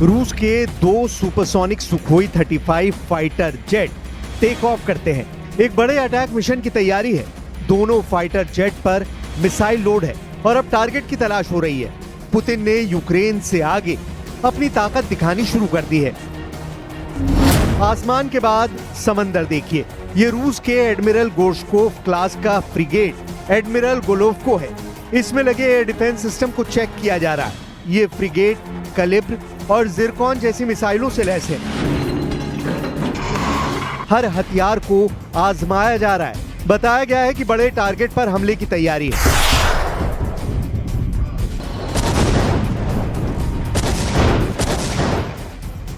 रूस के 2 supersonic Sukhoi 35 fighter jet take off करते हैं। एक बड़े अटैक मिशन की तैयारी है। दोनों फाइटर जेट पर मिसाइल लोड है और अब टारगेट की तलाश हो रही है। पुतिन ने यूक्रेन से आगे अपनी ताकत दिखानी शुरू कर दी है। आसमान के बाद समंदर देखिए। ये रूस के एडमिरल गोर्शकोव क्लास का फ्रिगेट एडमिरल गोलोवको है। इसमें लगे एयर डिफेंस सिस्टम को चेक किया जा रहा है। ये फ्रिगेट कलिब्र और जिरकॉन जैसी मिसाइलों से लैस है। हर हथियार को आजमाया जा रहा है। बताया गया है कि बड़े टारगेट पर हमले की तैयारी है।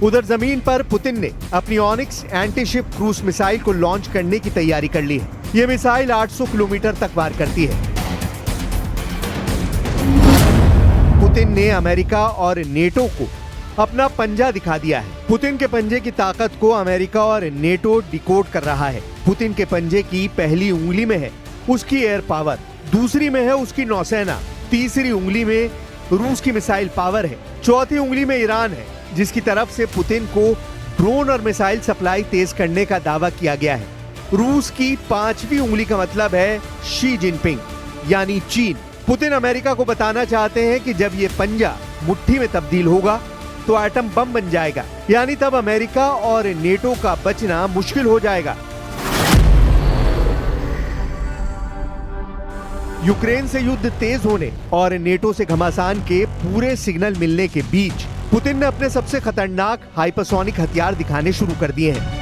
उधर जमीन पर पुतिन ने अपनी ऑनिक्स एंटी-शिप क्रूज मिसाइल को लॉन्च करने की तैयारी कर ली है। यह मिसाइल 800 किलोमीटर तक वार करती है। पुतिन ने अमेरिका और नेटो को अपना पंजा दिखा दिया है। पुतिन के पंजे की ताकत को अमेरिका और नेटो डिकोड कर रहा है। पुतिन के पंजे की पहली उंगली में है उसकी एयर पावर, दूसरी में है उसकी नौसेना, तीसरी उंगली में रूस की मिसाइल पावर है, चौथी उंगली में ईरान है जिसकी तरफ से पुतिन को ड्रोन और मिसाइल सप्लाई तेज करने का दावा किया गया है। रूस की 5वीं उंगली का मतलब है शी जिनपिंग यानी चीन। पुतिन अमेरिका को बताना चाहते हैं कि जब ये पंजा मुट्ठी में तब्दील होगा तो एटम बम बन जाएगा, यानी तब अमेरिका और नेटो का बचना मुश्किल हो जाएगा। यूक्रेन से युद्ध तेज होने और नेटो से घमासान के पूरे सिग्नल मिलने के बीच पुतिन ने अपने सबसे खतरनाक हाइपरसोनिक हथियार दिखाने शुरू कर दिए हैं।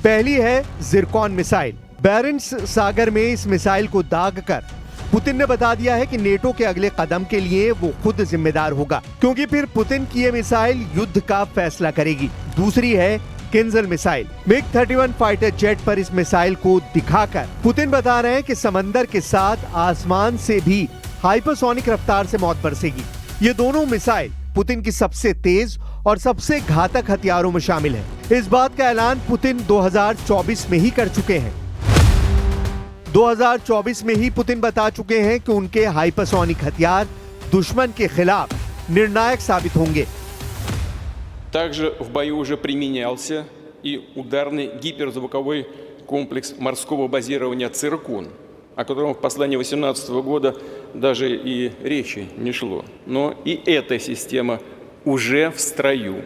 पहली है जिरकॉन मिसाइल। बैरेंट्स सागर में इस मिसाइल को दागकर पुतिन ने बता दिया है कि नेटो के अगले कदम के लिए वो खुद जिम्मेदार होगा, क्योंकि फिर पुतिन की ये मिसाइल युद्ध का फैसला करेगी। दूसरी है किंजल मिसाइल। मिग-31 फाइटर जेट पर इस मिसाइल को दिखाकर पुतिन बता रहे हैं कि समंदर के साथ आसमान से भी हाइपरसोनिक रफ्तार से मौत बरसेगी। ये दोनों मिसाइल पुतिन की सबसे तेज और सबसे घातक हथियारों में शामिल है। इस बात का ऐलान पुतिन 2024 में ही कर चुके हैं। 2024 में ही पुतिन बता चुके हैं कि उनके हाइपरसोनिक हथियार दुश्मन के खिलाफ निर्णायक साबित होंगे। Также в бою уже применялся и ударный гиперзвуковой комплекс морского базирования «Циркон», о котором в послании 2018 года даже и речи не шло. Но и эта система уже в строю.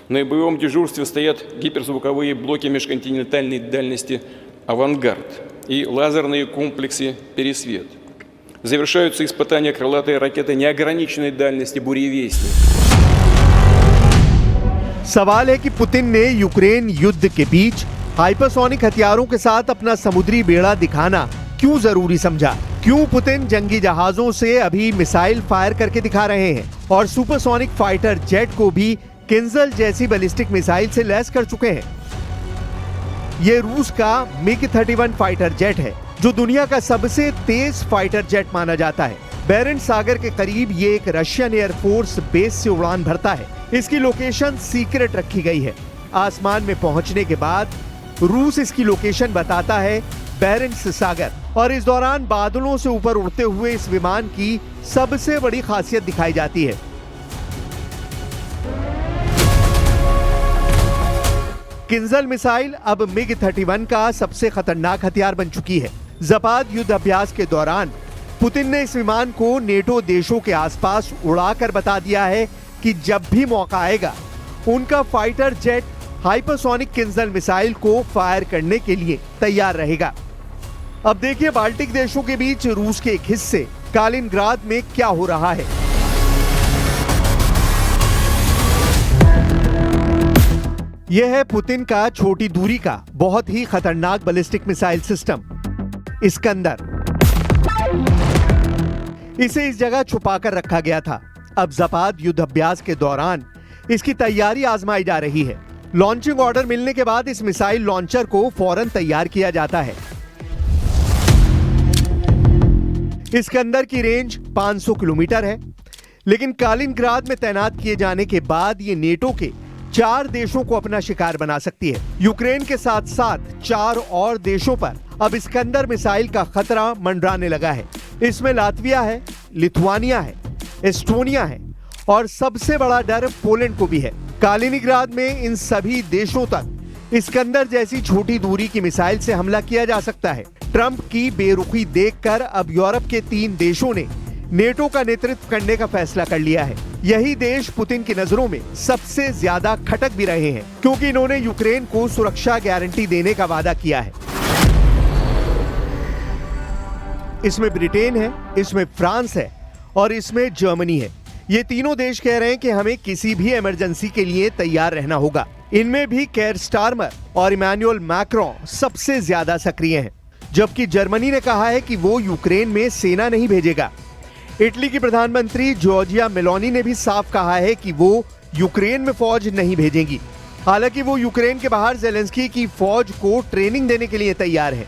На боевом дежурстве стоят гиперзвуковые блоки межконтинентальной дальности «Авангард» и лазерные комплексы «Пересвет». Завершаются испытания крылатой ракеты неограниченной дальности «Буревестник». सवाल है कि पुतिन ने यूक्रेन युद्ध के बीच हाइपरसोनिक हथियारों के साथ अपना समुद्री बेड़ा दिखाना क्यों जरूरी समझा? क्यों पुतिन जंगी जहाजों से अभी मिसाइल फायर करके दिखा रहे हैं और सुपरसोनिक फाइटर जेट को भी किंजल जैसी बैलिस्टिक मिसाइल से लैस कर चुके हैं? ये रूस का मिग-31 फाइटर जेट है जो दुनिया का सबसे तेज फाइटर जेट माना जाता है। बैरेंट्स सागर के करीब ये एक रशियन एयरफोर्स बेस से उड़ान भरता है। इसकी लोकेशन सीक्रेट रखी गई है। आसमान में पहुंचने के बाद रूस इसकी लोकेशन बताता है बैरेंट्स सागर, और इस दौरान बादलों से ऊपर उड़ते हुए इस विमान की सबसे बड़ी खासियत दिखाई जाती है। किंजल मिसाइल अब मिग-31 का सबसे खतरनाक हथियार बन चुकी है। जपाद युद्ध अभ्यास के दौरान पुतिन ने इस विमान को नेटो देशों के आसपास उड़ाकर बता दिया है कि जब भी मौका आएगा उनका fighter jet hypersonic Kinjal missile को फायर करने के लिए तैयार रहेगा। अब देखिए बाल्टिक देशों के बीच रूस के एक हिस्से कालिनग्राद में क्या हो रहा है। यह है पुतिन का छोटी दूरी का बहुत ही खतरनाक बैलिस्टिक मिसाइल सिस्टम इस्कंदर। इसे इस जगह छुपाकर रखा गया था। अब जपाद युद्ध अभ्यास के दौरान इसकी तैयारी आजमाई जा रही है। लॉन्चिंग ऑर्डर मिलने के बाद इस मिसाइल लॉन्चर को फौरन तैयार किया जाता है। इसके अंदर की रेंज 500 किलोमीटर है, लेकिन कालिनग्राद में तैनात किए जाने के बाद ये नेटो के 4 देशों को अपना शिकार बना सकती है। यूक्रेन के साथ साथ 4 और देशों पर अब इस्कंदर मिसाइल का खतरा मंडराने लगा है। इसमें लातविया है, लिथुआनिया है, एस्टोनिया है और सबसे बड़ा डर पोलैंड को भी है। कालिनिंग्राद में इन सभी देशों तक इस्कंदर जैसी छोटी दूरी की मिसाइल से हमला किया जा सकता है। ट्रंप की बेरुखी देखकर अब यूरोप के 3 देशों ने नेटो का नेतृत्व करने का फैसला कर लिया है। यही देश पुतिन की नजरों में सबसे ज्यादा खटक भी रहे हैं, क्योंकि इन्होंने यूक्रेन को सुरक्षा गारंटी देने का वादा किया है। इसमें ब्रिटेन है, इसमें फ्रांस है और इसमें जर्मनी है। ये तीनों देश कह रहे हैं कि हमें किसी भी इमरजेंसी के लिए तैयार रहना होगा। इनमें भी केयर स्टारमर और इमैनुअल मैक्रोन सबसे ज्यादा सक्रिय हैं, जबकि जर्मनी ने कहा है कि वो यूक्रेन में सेना नहीं भेजेगा। इटली की प्रधानमंत्री जॉर्जिया मेलोनी ने भी साफ कहा है कि वो यूक्रेन में फौज नहीं भेजेंगी। हालांकि वो यूक्रेन के बाहर जेलेंस्की की फौज को ट्रेनिंग देने के लिए तैयार है।